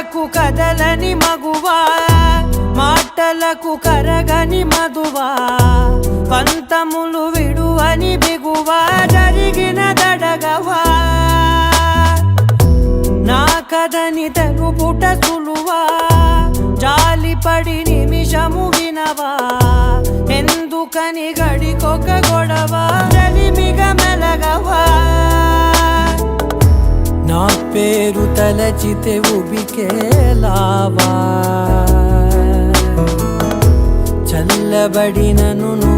మాటకు కదలని మగువా, మాటలకు కరగని మధువా, పంతములు విడువని బిగువా, జరిగిన దడగవా, నా కథని తెలుపుట సులువా, జాలిపడి నిమిషము వినవా, ఎందుకని గడికొక గొడవ, రలిమిగ మెలగవా, నా పేరు తలచితే ఉబికేలావా, చల్లబడినను